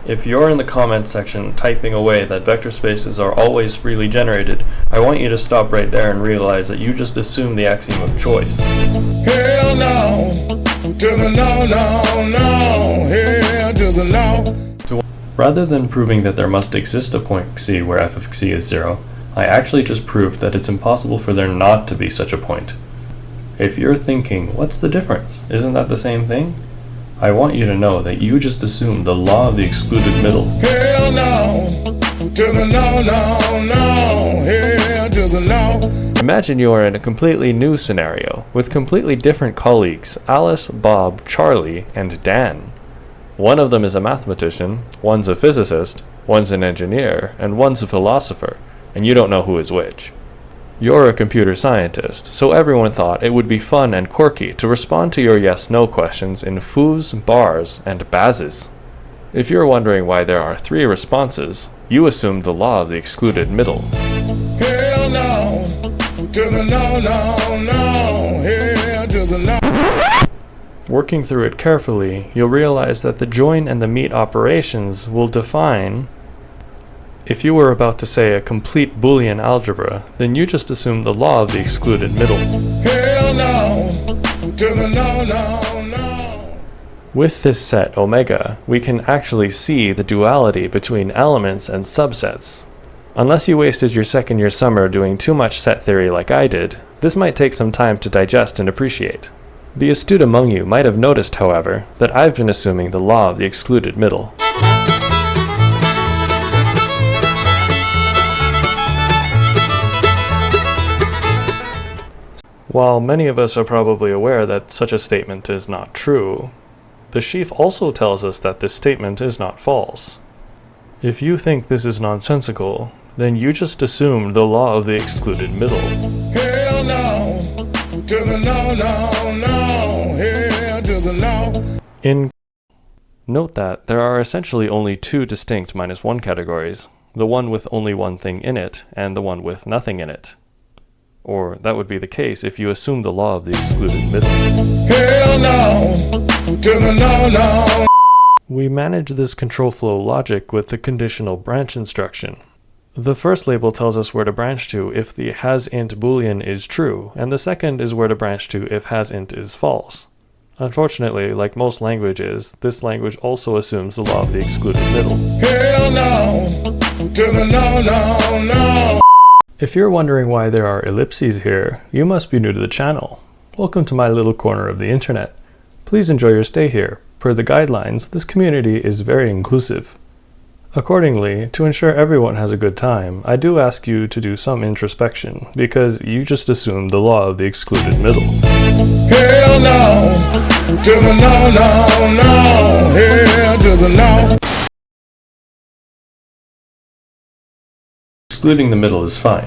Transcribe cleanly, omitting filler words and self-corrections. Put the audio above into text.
If you're in the comments section typing away that vector spaces are always freely generated, I want you to stop right there and realize that you just assumed the axiom of choice. Hell no, to the no, no, no, hell to the no. Rather than proving that there must exist a point C where f of c is 0, I actually just proved that it's impossible for there not to be such a point. If you're thinking, what's the difference? Isn't that the same thing? I want you to know that you just assumed the law of the excluded middle. Hell no, to the no, no, no, hell to the no. Imagine you are in a completely new scenario, with completely different colleagues, Alice, Bob, Charlie, and Dan. One of them is a mathematician, one's a physicist, one's an engineer, and one's a philosopher, and you don't know who is which. You're a computer scientist, so everyone thought it would be fun and quirky to respond to your yes-no questions in foos, bars, and bazes. If you're wondering why there are 3 responses, you assumed the law of the excluded middle. Hell no, to the no, no, no, hell to the no. Working through it carefully, you'll realize that the join and the meet operations will define. If you were about to say a complete Boolean algebra, then you just assumed the law of the excluded middle. Hell no, to the no, no, no. With this set omega, we can actually see the duality between elements and subsets. Unless you wasted your second year summer doing too much set theory like I did, this might take some time to digest and appreciate. The astute among you might have noticed, however, that I've been assuming the law of the excluded middle. While many of us are probably aware that such a statement is not true, the sheaf also tells us that this statement is not false. If you think this is nonsensical, then you just assumed the law of the excluded middle. Hell no, to the no, no, no, hell to the no. Note that there are essentially only 2 distinct -1 categories, the one with only one thing in it and the one with nothing in it. Or that would be the case if you assume the law of the excluded middle. Hell no, to the no, no. We manage this control flow logic with the conditional branch instruction. The first label tells us where to branch to if the hasInt boolean is true, and the second is where to branch to if hasInt is false. Unfortunately, like most languages, this language also assumes the law of the excluded middle. Hell no, to the no, no, no. If you're wondering why there are ellipses here, you must be new to the channel. Welcome to my little corner of the internet. Please enjoy your stay here. Per the guidelines, this community is very inclusive. Accordingly, to ensure everyone has a good time, I do ask you to do some introspection, because you just assumed the law of the excluded middle. Hell no, to the no, no, no, hell to the no. Excluding the middle is fine.